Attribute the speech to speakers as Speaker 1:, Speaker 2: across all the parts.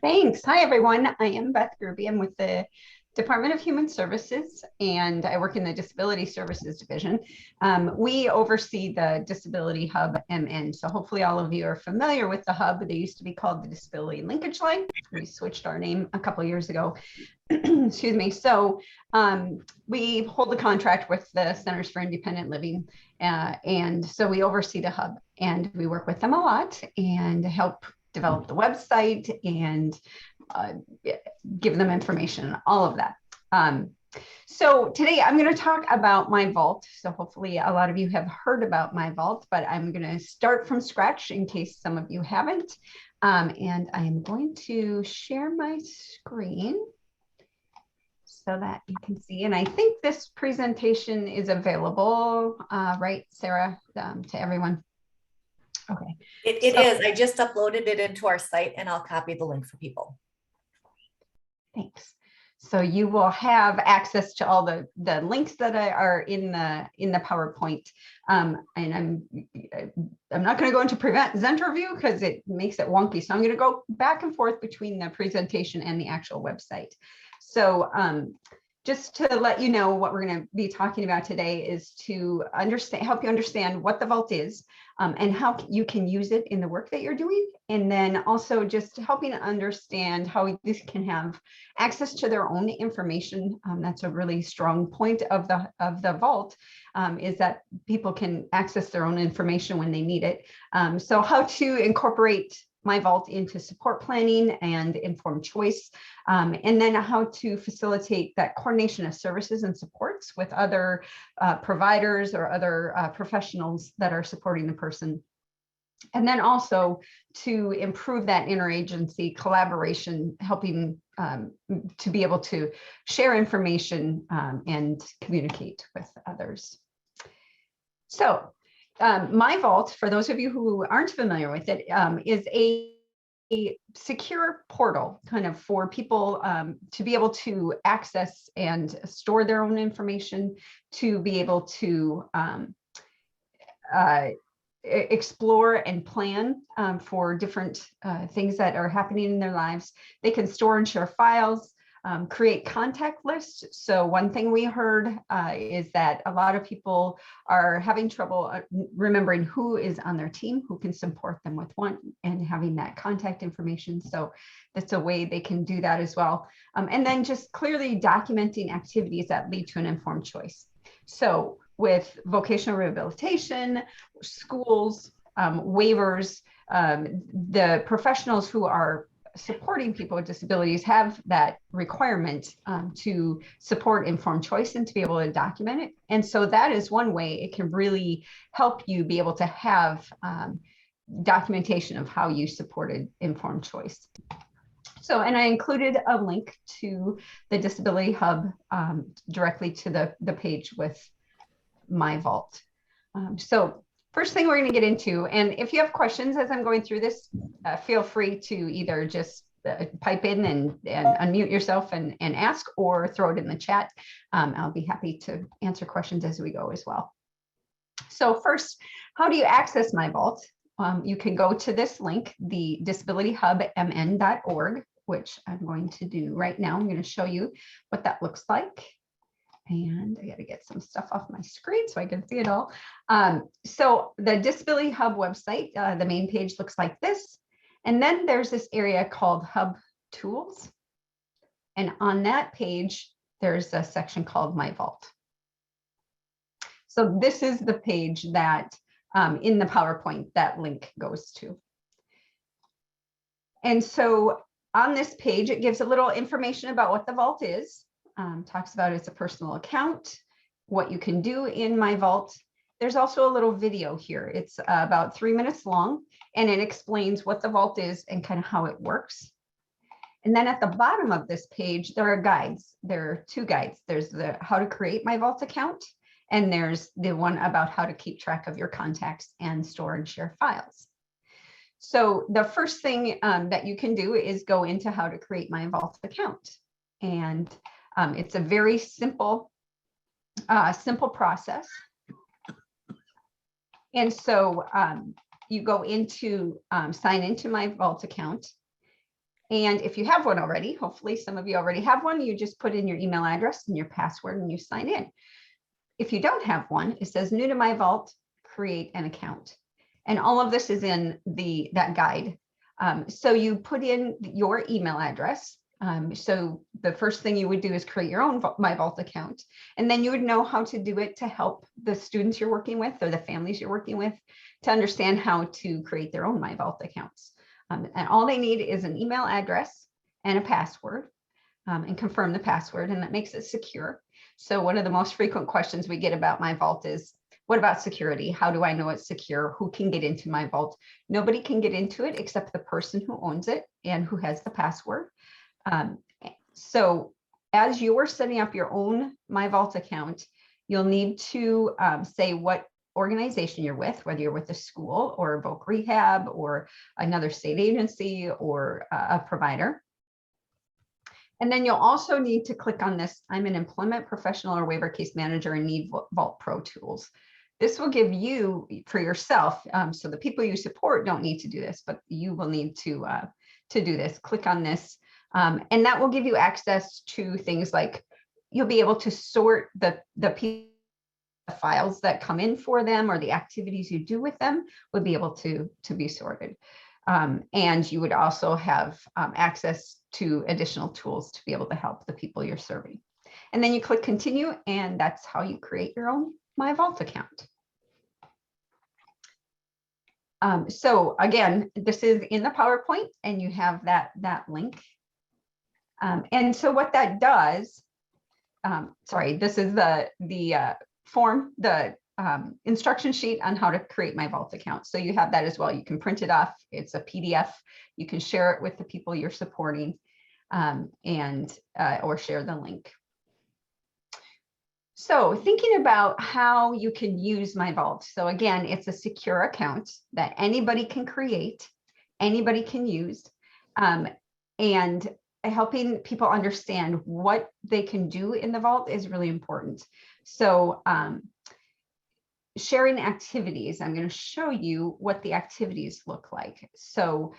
Speaker 1: Thanks. Hi, everyone. I am Beth Gruby. I'm with the Department of Human Services, and I work in the Disability Services Division. We oversee the Disability Hub MN. So hopefully all of you are familiar with the hub. They used to be called the Disability Linkage Line. We switched our name a couple of years ago. Excuse me. So we hold the contract with the Centers for Independent Living. And so we oversee the hub, and we work with them a lot and help develop the website and give them information, all of that. So today I'm going to talk about my vault. So hopefully a lot of you have heard about my vault, but I'm going to start from scratch in case some of you haven't. And I am going to share my screen so that you can see. And I think this presentation is available, right, Sarah, to everyone? Okay.
Speaker 2: It is. I just uploaded it into our site and I'll copy the link for people.
Speaker 1: Thanks. So you will have access to all the links that are in the PowerPoint. And I'm not going to go into presenter view because it makes it wonky. So I'm going to go back and forth between the presentation and the actual website. So just to let you know, what we're going to be talking about today is to help you understand what the vault is and how you can use it in the work that you're doing. And then also just helping to understand how this can have access to their own information. That's a really strong point of the vault, is that people can access their own information when they need it. So how to incorporate my vault into support planning and informed choice, and then how to facilitate that coordination of services and supports with other providers or other professionals that are supporting the person. And then also to improve that interagency collaboration, helping to be able to share information and communicate with others. So my vault, for those of you who aren't familiar with it, is a secure portal kind of for people to be able to access and store their own information, to be able to explore and plan for different things that are happening in their lives. They can store and share files, create contact lists. So one thing we heard is that a lot of people are having trouble remembering who is on their team, who can support them with one, and having that contact information. So that's a way they can do that as well. And then just clearly documenting activities that lead to an informed choice. So with vocational rehabilitation, schools, waivers, the professionals who are supporting people with disabilities have that requirement to support informed choice and to be able to document it. And so that is one way it can really help you be able to have documentation of how you supported informed choice. So, and I included a link to the Disability Hub directly to the page with my vault. So first thing we're going to get into, and if you have questions as I'm going through this, feel free to either just pipe in and unmute yourself and ask, or throw it in the chat. I'll be happy to answer questions as we go as well. So first, how do you access my vault? You can go to this link, the disabilityhubmn.org, which I'm going to do right now. I'm going to show you what that looks like. And I got to get some stuff off my screen so I can see it all. So the Disability Hub website, the main page looks like this. And then there's this area called Hub Tools. And on that page, there's a section called My Vault. So this is the page that in the PowerPoint that link goes to. And so on this page, it gives a little information about what the vault is. Talks about it's a personal account, what you can do in my vault. There's also a little video here. It's about 3 minutes long, and it explains what the vault is and kind of how it works. And then at the bottom of this page, there are guides. There are two guides. There's the how to create my vault account, and there's the one about how to keep track of your contacts and store and share files. So the first thing that you can do is go into how to create my vault account. And it's a very simple process. And so you go into sign into my vault account, And if you have one already, hopefully some of you already have one, you just put in your email address and your password and you sign in. If you don't have one, it says new to my vault, create an account. And all of this is in that guide. So you put in your email address. So the first thing you would do is create your own My Vault account. And then you would know how to do it to help the students you're working with or the families you're working with to understand how to create their own My Vault accounts. And all they need is an email address and a password, and confirm the password, and that makes it secure. So one of the most frequent questions we get about My Vault is, what about security? How do I know it's secure? Who can get into My Vault? Nobody can get into it except the person who owns it and who has the password. So as you're setting up your own My Vault account, you'll need to say what organization you're with, whether you're with a school or Voc Rehab or another state agency or a provider. And then you'll also need to click on this, I'm an employment professional or waiver case manager and need Vault Pro tools. This will give you for yourself, so the people you support don't need to do this, but you will need to do this. Click on this, and that will give you access to things like you'll be able to sort the files that come in for them or the activities you do with them would be able to be sorted. And you would also have access to additional tools to be able to help the people you're serving. And then you click continue, and that's how you create your own My Vault account. So again, this is in the PowerPoint, and you have that link. And so what that does, sorry, this is the form, the instruction sheet on how to create My Vault account. So you have that as well. You can print it off. It's a PDF. You can share it with the people you're supporting, or share the link. So thinking about how you can use My Vault. So again, it's a secure account that anybody can create, anybody can use, and helping people understand what they can do in the vault is really important. So sharing activities, I'm going to show you what the activities look like. So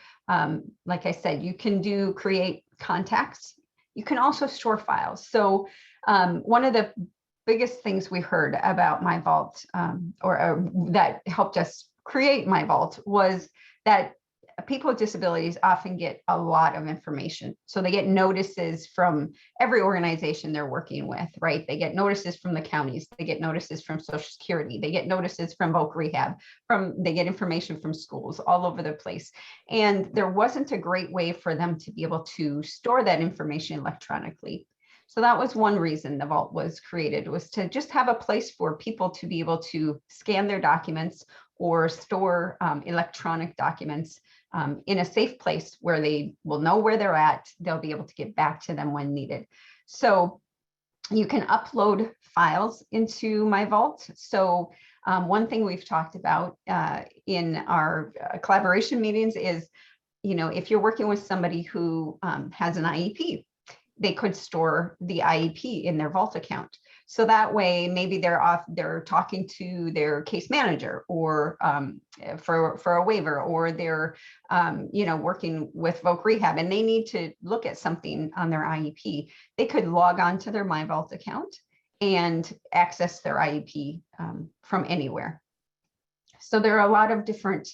Speaker 1: like I said, you can create contacts. You can also store files. So one of the biggest things we heard about My Vault, or that helped us create My Vault, was that people with disabilities often get a lot of information. So they get notices from every organization they're working with, right? They get notices from the counties, they get notices from Social Security, they get notices from Voc Rehab, they get information from schools all over the place. And there wasn't a great way for them to be able to store that information electronically. So that was one reason the vault was created, was to just have a place for people to be able to scan their documents or store electronic documents in a safe place where they will know where they're at. They'll be able to get back to them when needed. So you can upload files into My Vault. So one thing we've talked about in our collaboration meetings is, if you're working with somebody who has an IEP, they could store the IEP in their Vault account. So that way, maybe they're talking to their case manager or for a waiver, or they're working with Voc Rehab and they need to look at something on their IEP. They could log on to their My Vault account and access their IEP from anywhere. So there are a lot of different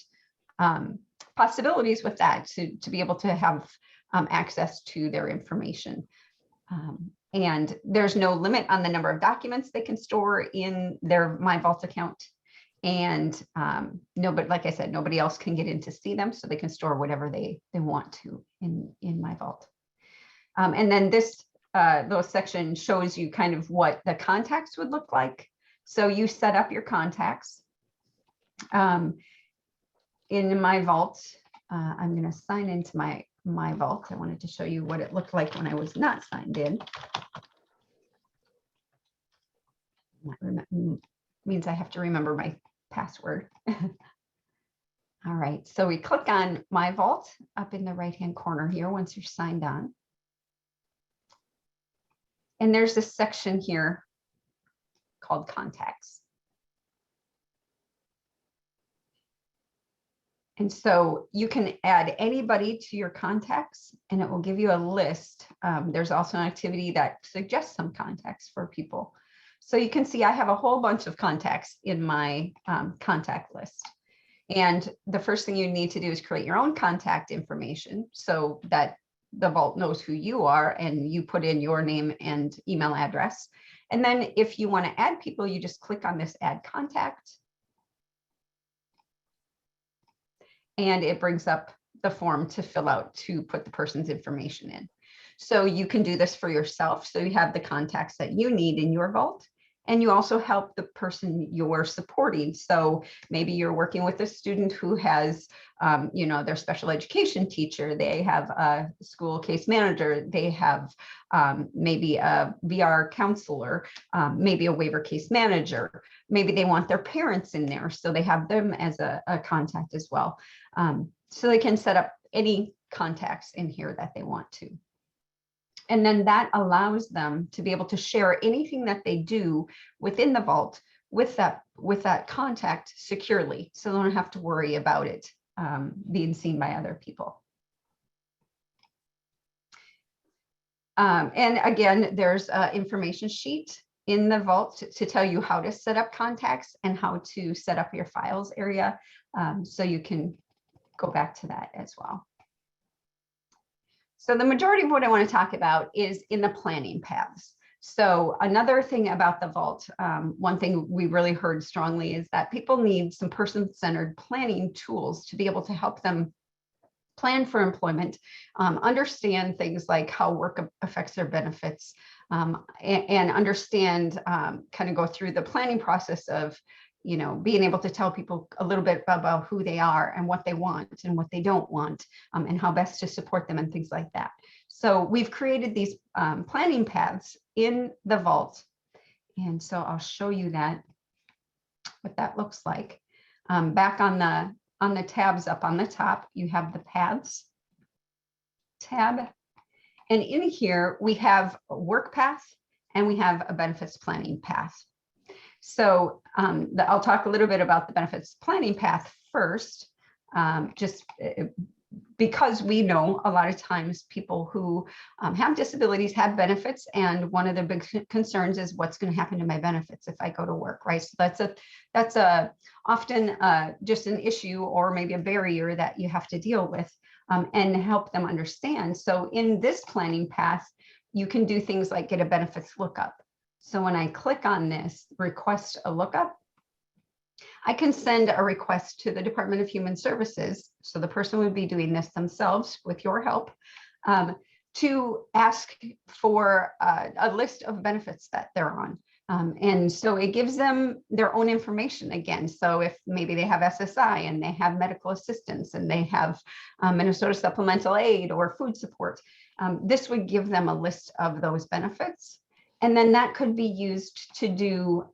Speaker 1: possibilities with that to be able to have access to their information. And there's no limit on the number of documents they can store in their My Vault account. And nobody, like I said, nobody else can get in to see them, so they can store whatever they want to in My Vault. And then this little section shows you kind of what the contacts would look like. So you set up your contacts. In My Vault, I'm going to sign into My Vault. I wanted to show you what it looked like when I was not signed in. Means I have to remember my password. All right, so we click on My Vault up in the right-hand corner here once you're signed on. And there's this section here called Contacts. And so you can add anybody to your contacts and it will give you a list. There's also an activity that suggests some contacts for people. So you can see I have a whole bunch of contacts in my contact list. And the first thing you need to do is create your own contact information so that the vault knows who you are and you put in your name and email address. And then if you want to add people, you just click on this add contact. And it brings up the form to fill out to put the person's information in. So you can do this for yourself. So you have the contacts that you need in your vault. And you also help the person you're supporting. So maybe you're working with a student who has, their special education teacher, they have a school case manager, they have maybe a VR counselor, maybe a waiver case manager, maybe they want their parents in there. So they have them as a contact as well. So they can set up any contacts in here that they want to. And then that allows them to be able to share anything that they do within the vault with that contact securely. So they don't have to worry about it being seen by other people. And again, there's an information sheet in the vault to tell you how to set up contacts and how to set up your files area. So you can go back to that as well. So the majority of what I want to talk about is in the planning paths. So another thing about the vault, one thing we really heard strongly is that people need some person-centered planning tools to be able to help them plan for employment, understand things like how work affects their benefits, and understand, kind of go through the planning process of being able to tell people a little bit about who they are and what they want and what they don't want, and how best to support them and things like that. So we've created these planning paths in the vault. And so I'll show you that, what that looks like. Back on the tabs up on the top, you have the paths tab. And in here, we have a work path and we have a benefits planning path. So I'll talk a little bit about the benefits planning path first, just because we know a lot of times people who have disabilities have benefits, and one of the big concerns is what's going to happen to my benefits if I go to work, right? So that's often just an issue or maybe a barrier that you have to deal with, and help them understand. So in this planning path, you can do things like get a benefits lookup. So when I click on this, request a lookup, I can send a request to the Department of Human Services. So the person would be doing this themselves with your help, to ask for a list of benefits that they're on. And so it gives them their own information again. So if maybe they have SSI and they have medical assistance and they have Minnesota supplemental aid or food support, this would give them a list of those benefits. And then that could be used to do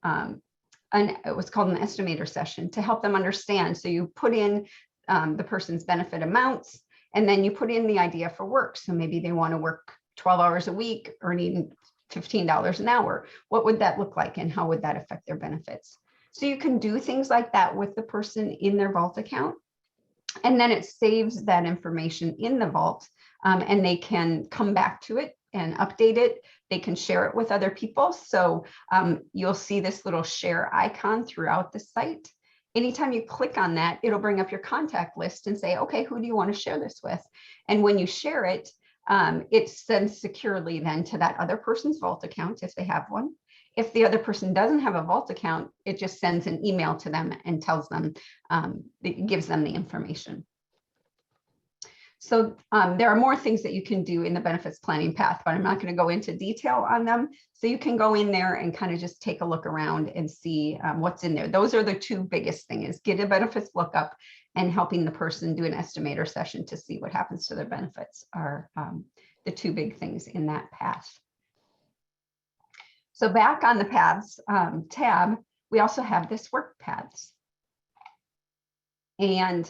Speaker 1: what's called an estimator session to help them understand. So you put in the person's benefit amounts, and then you put in the idea for work. So maybe they want to work 12 hours a week, earning $15 an hour. What would that look like, and how would that affect their benefits? So you can do things like that with the person in their vault account. And then it saves that information in the vault, and they can come back to it and update it. They can share it with other people. So you'll see this little share icon throughout the site. Anytime you click on that, it'll bring up your contact list and say, okay, who do you want to share this with? And when you share it, it sends securely then to that other person's vault account if they have one. If the other person doesn't have a vault account, it just sends an email to them and tells them, it gives them the information. So there are more things that you can do in the benefits planning path, but I'm not going to go into detail on them. So you can go in there and kind of just take a look around and see what's in there. Those are the two biggest things: get a benefits lookup and helping the person do an estimator session to see what happens to their benefits are the two big things in that path. So back on the paths tab, we also have this work paths. And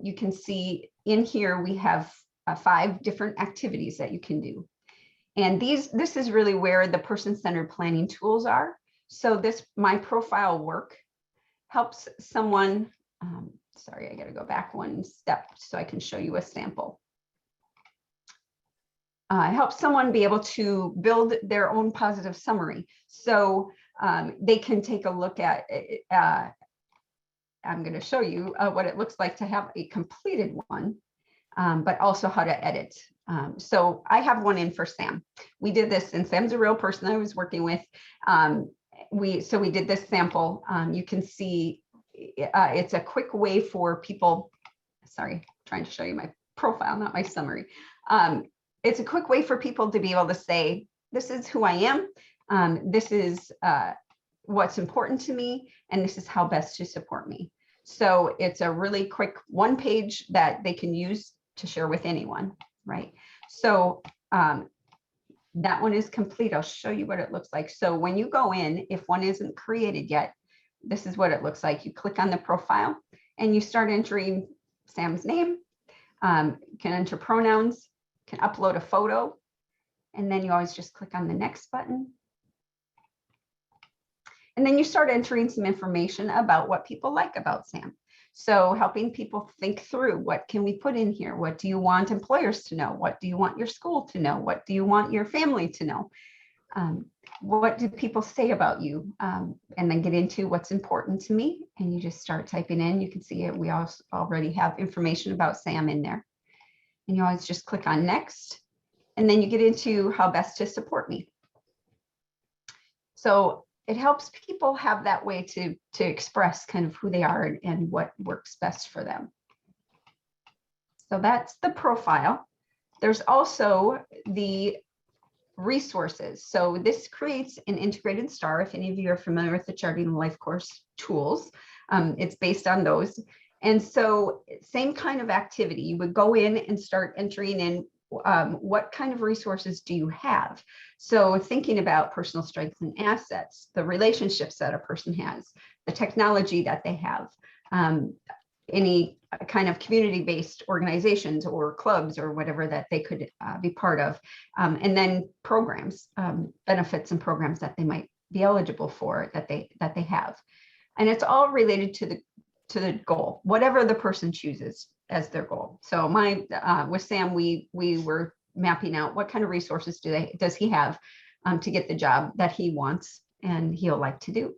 Speaker 1: you can see in here, we have 5 different activities that you can do. And this is really where the person-centered planning tools are. So this My Profile Work helps someone sorry, I got to go back one step so I can show you a sample. Helps someone be able to build their own positive summary. So they can take a look at, I'm going to show you what it looks like to have a completed one, but also how to edit. So I have one in for Sam. We did this, and Sam's a real person I was working with. We did this sample. You can see it's a quick way for people, sorry, trying to show you my profile, not my summary. It's a quick way for people to be able to say, this is who I am. This is what's important to me, and this is how best to support me. So it's a really quick one page that they can use to share with anyone, right? So that one is complete. I'll show you what it looks like. So when you go in, if one isn't created yet, this is what it looks like. You click on the profile and you start entering Sam's name, can enter pronouns, can upload a photo, and then you always just click on the next button. And then you start entering some information about what people like about Sam. So helping people think through, what can we put in here? What do you want employers to know? What do you want your school to know? What do you want your family to know? What do people say about you? And then get into what's important to me. And you just start typing in. You can see it. We also already have information about Sam in there. And you always just click on next. And then you get into how best to support me. So it helps people have that way to express kind of who they are and what works best for them. So that's the profile. There's also the resources. So this creates an integrated star. If any of you are familiar with the Charting Life Course tools, it's based on those. And so same kind of activity, you would go in and start entering in what kind of resources do you have? So thinking about personal strengths and assets, the relationships that a person has, the technology that they have, any kind of community-based organizations or clubs or whatever that they could be part of, and then programs, benefits and programs that they might be eligible for that they have. And it's all related to the goal, whatever the person chooses as their goal. So with Sam, we were mapping out what kind of resources does he have to get the job that he wants and he'll like to do.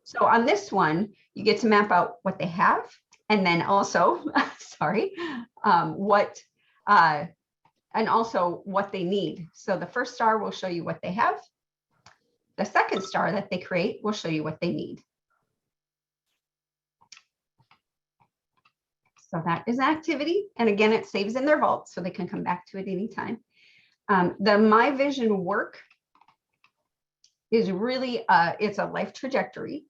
Speaker 1: So on this one, you get to map out what they have, and then also, sorry, and also what they need. So the first star will show you what they have. The second star that they create will show you what they need. So that is activity. And again, it saves in their vault so they can come back to it anytime. The My Vision work is really, it's a life trajectory.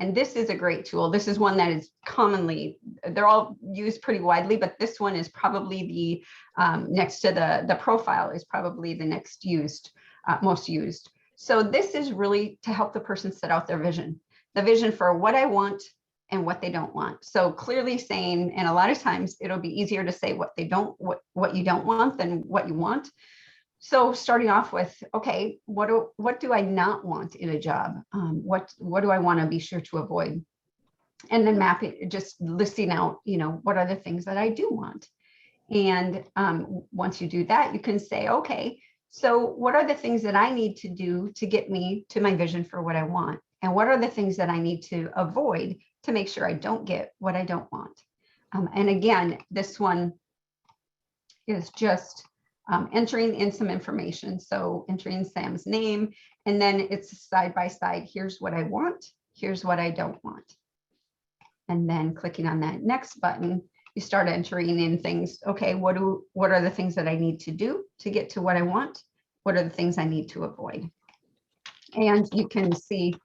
Speaker 1: And this is a great tool. This is one that is commonly, they're all used pretty widely, but this one is probably the, next to the profile is probably the next most used. So this is really to help the person set out their vision, the vision for what I want and what they don't want. So clearly saying, and a lot of times it'll be easier to say what you don't want than what you want. So starting off with, okay, what do I not want in a job? What do I want to be sure to avoid? And then mapping, just listing out, what are the things that I do want? And once you do that, you can say, okay, so what are the things that I need to do to get me to my vision for what I want? And what are the things that I need to avoid to make sure I don't get what I don't want? And again, this one is just entering in some information. So entering Sam's name, and then it's side by side. Here's what I want. Here's what I don't want. And then clicking on that next button, you start entering in things. Okay, what are the things that I need to do to get to what I want? What are the things I need to avoid? And you can see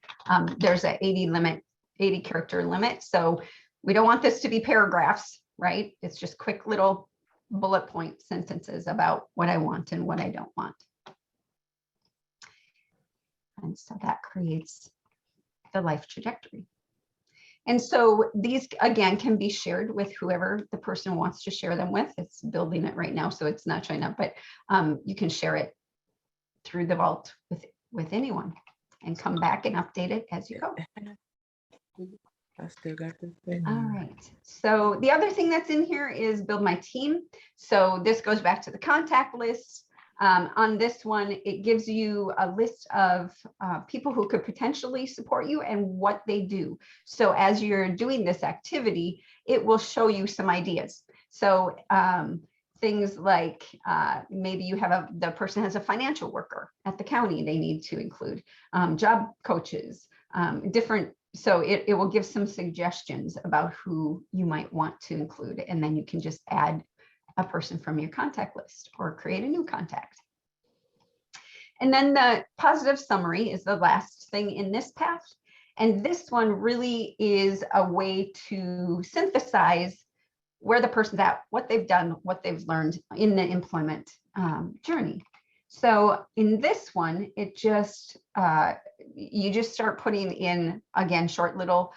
Speaker 1: there's an 80 character limit. So we don't want this to be paragraphs, right? It's just quick little bullet point sentences about what I want and what I don't want. And so that creates the life trajectory. And so these, again, can be shared with whoever the person wants to share them with. It's building it right now, so it's not showing up, but you can share it through the vault with anyone and come back and update it as you go.
Speaker 3: I still got this thing.
Speaker 1: All right. So the other thing that's in here is build my team. So this goes back to the contact list. On this one, it gives you a list of people who could potentially support you and what they do. So as you're doing this activity, it will show you some ideas. So things like maybe you have the person has a financial worker at the county they need to include, job coaches, different. So it will give some suggestions about who you might want to include, and then you can just add a person from your contact list or create a new contact. And then the positive summary is the last thing in this path. And this one really is a way to synthesize where the person's at, what they've done, what they've learned in the employment journey. So in this one, it just, you just start putting in, again, short little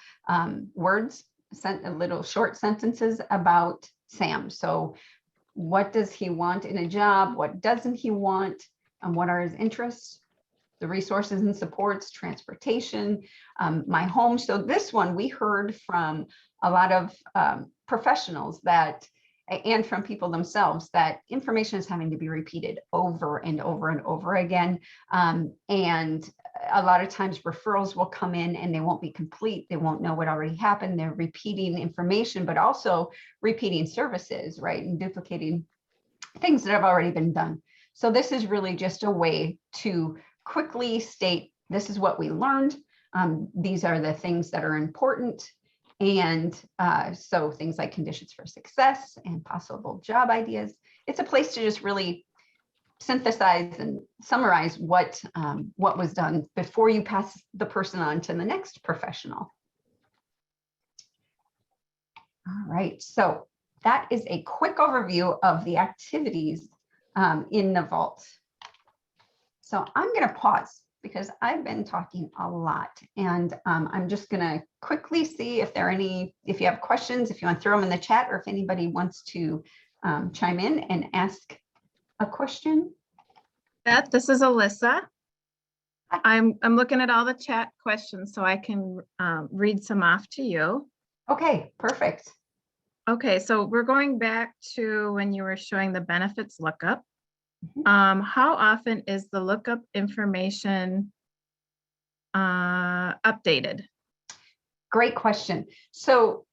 Speaker 1: words, little short sentences about Sam. So what does he want in a job? What doesn't he want? And what are his interests? The resources and supports, transportation, my home. So this one, we heard from a lot of professionals that, and from people themselves, that information is having to be repeated over and over and over again. And a lot of times referrals will come in and they won't be complete. They won't know what already happened. They're repeating information, but also repeating services, right? And duplicating things that have already been done. So this is really just a way to quickly state, this is what we learned. These are the things that are important. And so things like conditions for success and possible job ideas. It's a place to just really synthesize and summarize what was done before you pass the person on to the next professional. All right, so that is a quick overview of the activities in the vault. So I'm going to pause because I've been talking a lot, and I'm just going to quickly see if there are any, if you have questions, if you want to throw them in the chat, or if anybody wants to chime in and ask a question.
Speaker 4: Beth, this is Alyssa. I'm looking at all the chat questions so I can read some off to you.
Speaker 1: Okay, perfect.
Speaker 4: Okay, so we're going back to when you were showing the benefits lookup. How often is the lookup information updated?
Speaker 1: Great question. So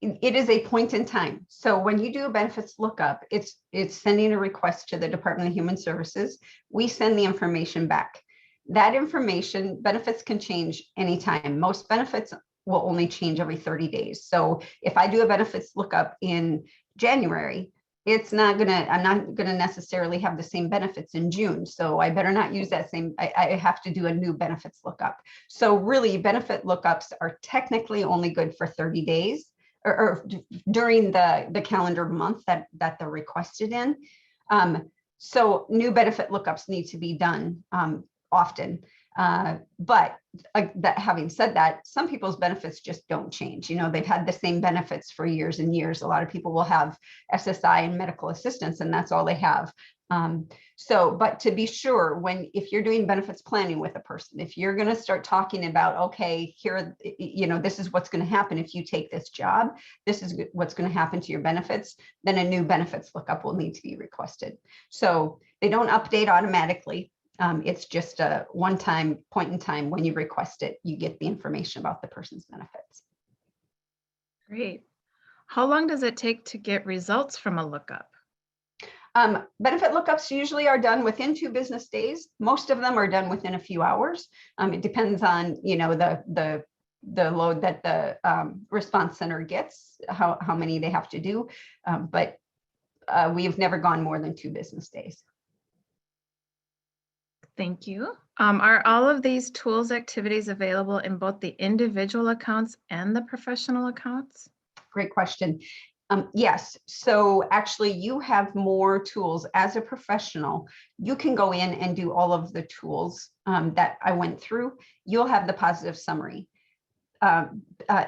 Speaker 1: it is a point in time. So when you do a benefits lookup, it's sending a request to the Department of Human Services. We send the information back. That information, benefits can change anytime. Most benefits will only change every 30 days. So if I do a benefits lookup in January, I'm not gonna necessarily have the same benefits in June. So I better not use that same, I have to do a new benefits lookup. So really benefit lookups are technically only good for 30 days or during the calendar month that they're requested in. So new benefit lookups need to be done often. But having said that, some people's benefits just don't change. You know, they've had the same benefits for years and years. A lot of people will have SSI and medical assistance, and that's all they have. But to be sure, if you're doing benefits planning with a person, if you're going to start talking about, okay, here, you know, this is what's going to happen if you take this job, this is what's going to happen to your benefits, then a new benefits lookup will need to be requested. So they don't update automatically. It's just a one-time point in time. When you request it, you get the information about the person's benefits.
Speaker 4: Great. How long does it take to get results from a lookup?
Speaker 1: Benefit lookups usually are done within 2 business days. Most of them are done within a few hours. It depends on, you know, the load that the response center gets, how many they have to do. But we've never gone more than 2 business days.
Speaker 4: Thank you. Are all of these tools activities available in both the individual accounts and the professional accounts?
Speaker 1: Great question. Yes, so actually you have more tools as a professional. You can go in and do all of the tools that I went through. You'll have the positive summary.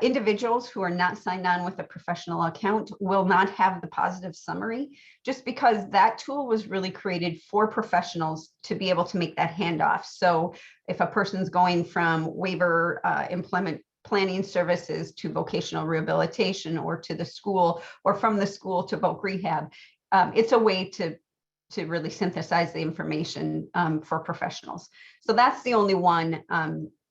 Speaker 1: Individuals who are not signed on with a professional account will not have the positive summary, just because that tool was really created for professionals to be able to make that handoff. So if a person's going from waiver employment planning services to vocational rehabilitation or to the school or from the school to voc rehab. It's a way to really synthesize the information for professionals. So that's the only one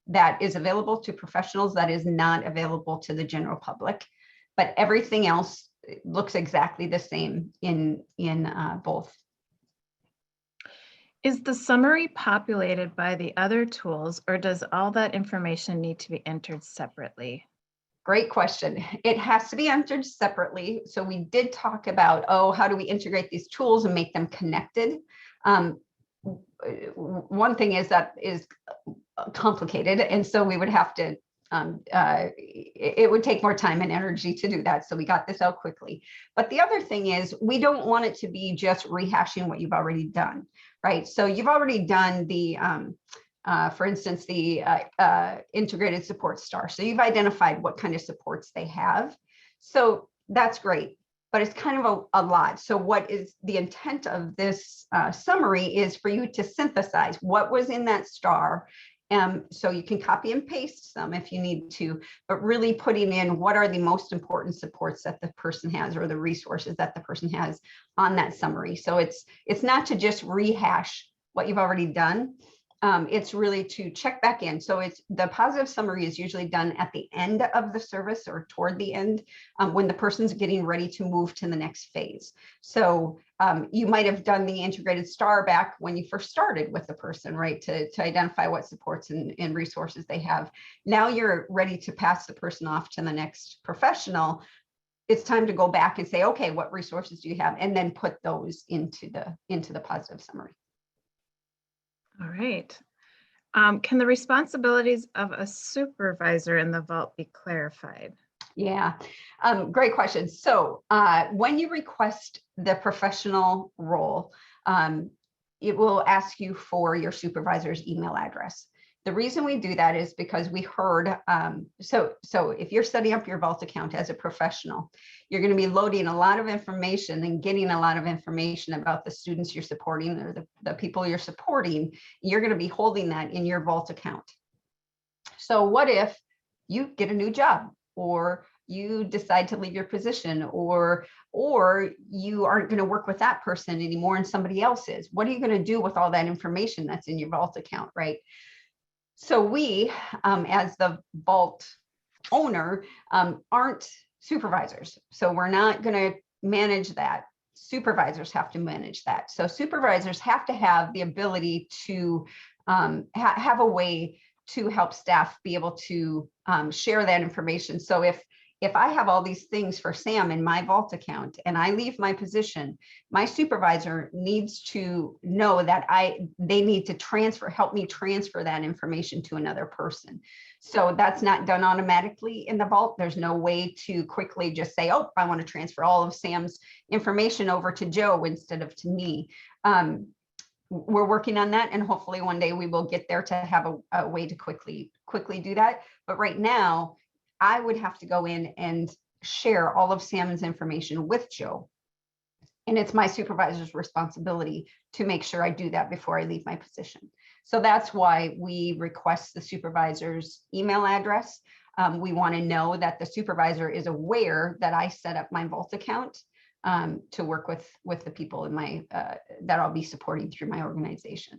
Speaker 1: that is available to professionals that is not available to the general public. But everything else looks exactly the same in both.
Speaker 4: Is the summary populated by the other tools, or does all that information need to be entered separately?
Speaker 1: Great question. It has to be entered separately. So we did talk about, oh, how do we integrate these tools and make them connected? One thing is that is complicated. And so we would have to, it would take more time and energy to do that. So we got this out quickly. But the other thing is we don't want it to be just rehashing what you've already done, right? So you've already done the, for instance, the integrated support star. So you've identified what kind of supports they have. So that's great, but it's kind of a lot. So what is the intent of this summary is for you to synthesize what was in that star. So you can copy and paste some if you need to, but really putting in what are the most important supports that the person has or the resources that the person has on that summary. So it's not to just rehash what you've already done. It's really to check back in. So it's the positive summary is usually done at the end of the service or toward the end when the person's getting ready to move to the next phase. So you might have done the integrated star back when you first started with the person, right? To identify what supports and resources they have. Now you're ready to pass the person off to the next professional. It's time to go back and say, okay, what resources do you have? And then put those into the positive summary.
Speaker 4: All right. Can the responsibilities of a supervisor in the vault be clarified?
Speaker 1: Yeah, great question. So when you request the professional role, it will ask you for your supervisor's email address. The reason we do that is because we heard, so if you're setting up your vault account as a professional, you're going to be loading a lot of information and getting a lot of information about the students you're supporting or the people you're supporting. You're going to be holding that in your vault account. So what if you get a new job, or you decide to leave your position, or you aren't going to work with that person anymore and somebody else is? What are you going to do with all that information that's in your vault account, right? So we, as the vault owner, aren't supervisors. So we're not going to manage that. Supervisors have to manage that. So supervisors have to have the ability to have a way to help staff be able to share that information. So if I have all these things for Sam in my vault account and I leave my position, my supervisor needs to know that they need to help me transfer that information to another person. So that's not done automatically in the vault. There's no way to quickly just say, oh, I want to transfer all of Sam's information over to Joe instead of to me. We're working on that, and hopefully one day we will get there to have a way to quickly do that. But right now, I would have to go in and share all of Sam's information with Joe. And it's my supervisor's responsibility to make sure I do that before I leave my position. So that's why we request the supervisor's email address. We want to know that the supervisor is aware that I set up my vault account to work with the people in my that I'll be supporting through my organization.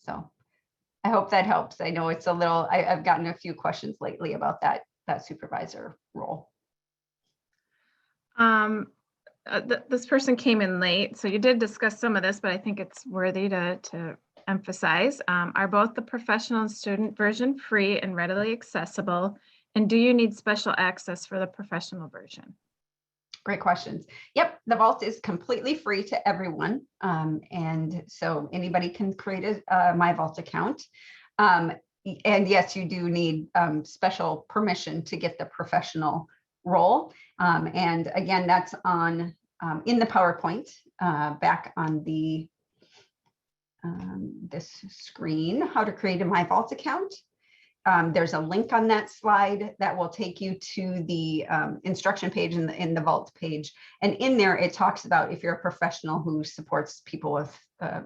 Speaker 1: So I hope that helps. I know it's a little, I've gotten a few questions lately about that supervisor role.
Speaker 4: This person came in late, so you did discuss some of this, but I think it's worthy to emphasize. Are both the professional and student version free and readily accessible? And do you need special access for the professional version?
Speaker 1: Great questions. Yep, the vault is completely free to everyone. And so anybody can create a My Vault account. And yes, you do need special permission to get the professional role. And again, that's on in the PowerPoint back on the this screen, how to create a My Vault account. There's a link on that slide that will take you to the instruction page in the Vault page. And in there, it talks about if you're a professional who supports people with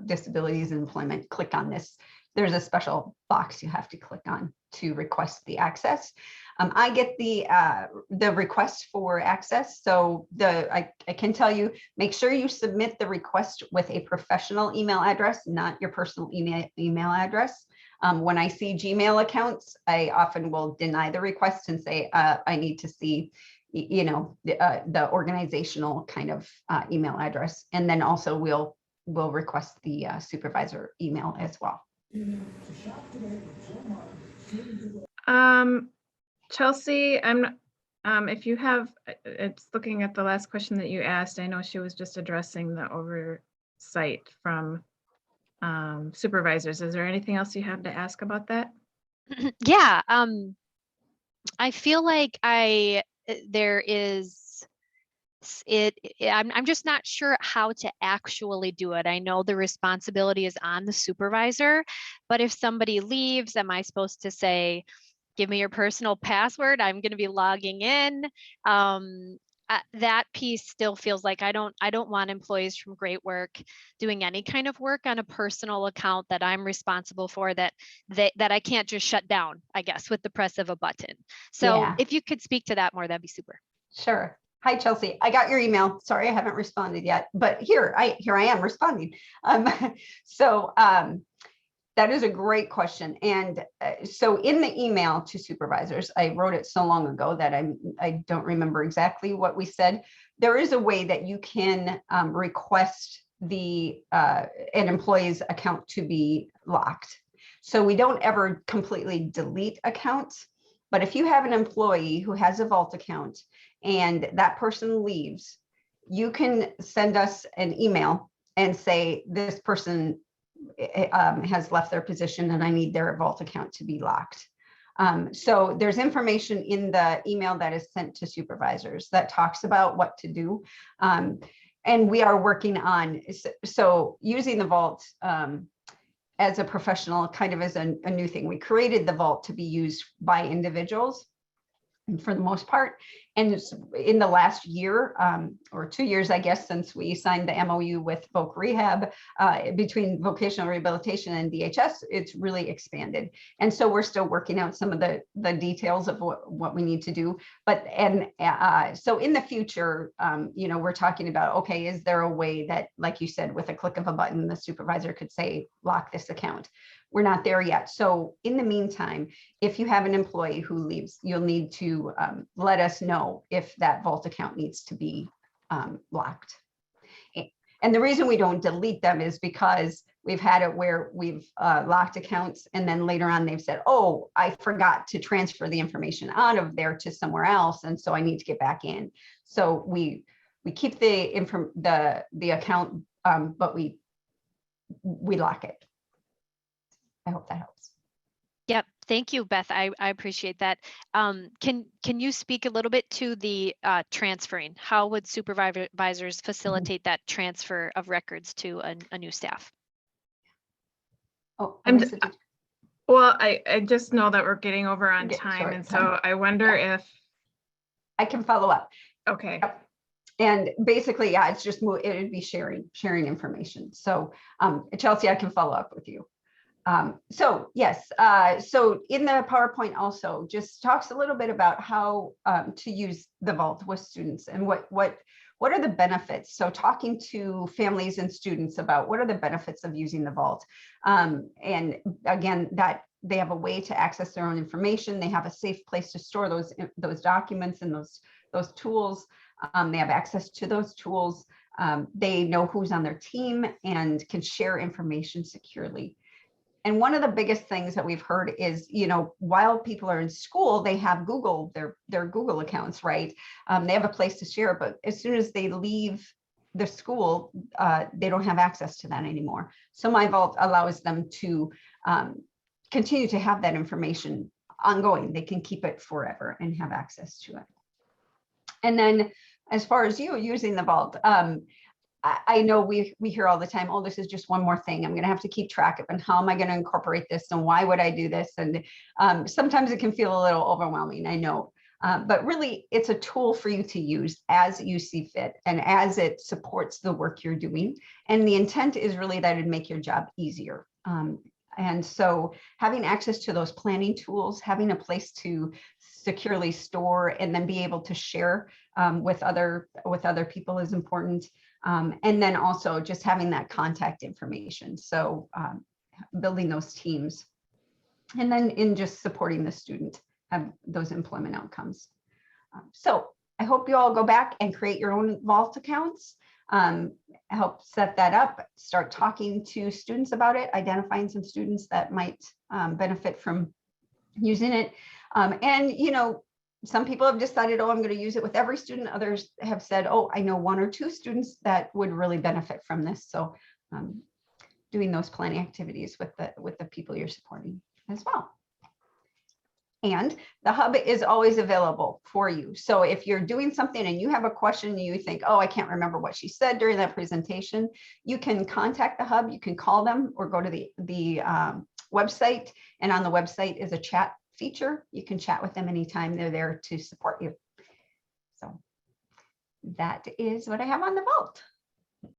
Speaker 1: disabilities and employment, click on this. There's a special box you have to click on to request the access. I get the request for access. So I can tell you, make sure you submit the request with a professional email address, not your personal email address. When I see Gmail accounts, I often will deny the request and say, I need to see, the organizational kind of email address. And then also we'll request the supervisor email as well.
Speaker 4: Chelsea, if you have, it's looking at the last question that you asked. I know she was just addressing the oversight from supervisors. Is there anything else you have to ask about that?
Speaker 3: Yeah, I feel like I'm just not sure how to actually do it. I know the responsibility is on the supervisor, but if somebody leaves, am I supposed to say, give me your personal password, I'm going to be logging in? That piece still feels like I don't want employees from Great Work doing any kind of work on a personal account that I'm responsible for, that I can't just shut down, I guess, with the press of a button. So
Speaker 1: Yeah.
Speaker 3: if you could speak to that more, that'd be super.
Speaker 1: Sure. Hi, Chelsea. I got your email. Sorry, I haven't responded yet, but here I am responding. That is a great question. And so in the email to supervisors, I wrote it so long ago that I don't remember exactly what we said. There is a way that you can request an employee's account to be locked. So we don't ever completely delete accounts, but if you have an employee who has a Vault account and that person leaves, you can send us an email and say, this person has left their position and I need their Vault account to be locked. So there's information in the email that is sent to supervisors that talks about what to do. And we are working on, so using the Vault as a professional kind of as a new thing. We created the Vault to be used by individuals for the most part. And in the last year or 2 years, I guess, since we signed the MOU with Voc Rehab, between vocational rehabilitation and DHS, it's really expanded. And so we're still working out some of the details of what we need to do. But so in the future, we're talking about, okay, is there a way that, like you said, with a click of a button, the supervisor could say, lock this account? We're not there yet. So in the meantime, if you have an employee who leaves, you'll need to let us know if that Vault account needs to be locked. And the reason we don't delete them is because we've had it where we've locked accounts and then later on they've said, oh, I forgot to transfer the information out of there to somewhere else. And so I need to get back in. So we keep the account, but we lock it. I hope that helps.
Speaker 3: Yep. Thank you, Beth. I appreciate that. Can you speak a little bit to the transferring? How would supervisors facilitate that transfer of records to a new staff?
Speaker 1: Oh,
Speaker 4: well, I just know that we're getting over on time.
Speaker 1: Sorry,
Speaker 4: and so I wonder if
Speaker 1: I can follow up.
Speaker 4: Okay.
Speaker 1: Yep. And basically, yeah, it's just it would be sharing information. So Chelsea, I can follow up with you. So yes, so in the PowerPoint also just talks a little bit about how to use the Vault with students and what are the benefits. So talking to families and students about what are the benefits of using the Vault. And again, that they have a way to access their own information. They have a safe place to store those documents and those tools. They have access to those tools. They know who's on their team and can share information securely. And one of the biggest things that we've heard is, while people are in school, they have Google, their Google accounts, right? They have a place to share, but as soon as they leave the school, they don't have access to that anymore. So my Vault allows them to continue to have that information ongoing. They can keep it forever and have access to it. And then as far as you using the Vault, I know we hear all the time, oh, this is just one more thing I'm going to have to keep track of, and how am I going to incorporate this, and why would I do this? And sometimes it can feel a little overwhelming, I know, but really it's a tool for you to use as you see fit and as it supports the work you're doing. And the intent is really that it'd make your job easier. And so having access to those planning tools, having a place to securely store and then be able to share with other people is important. And then also just having that contact information. So building those teams. And then in just supporting the student, have those employment outcomes. So I hope you all go back and create your own Vault accounts. Help set that up, start talking to students about it, identifying some students that might benefit from using it. And, you know, some people have decided, oh, I'm going to use it with every student. Others have said, oh, I know 1 or 2 students that would really benefit from this. So doing those planning activities with the people you're supporting as well. And the hub is always available for you. So if you're doing something and you have a question and you think, oh, I can't remember what she said during that presentation, you can contact the hub, you can call them or go to the website. And on the website is a chat feature. You can chat with them anytime. They're there to support you. So that is what I have on the Vault.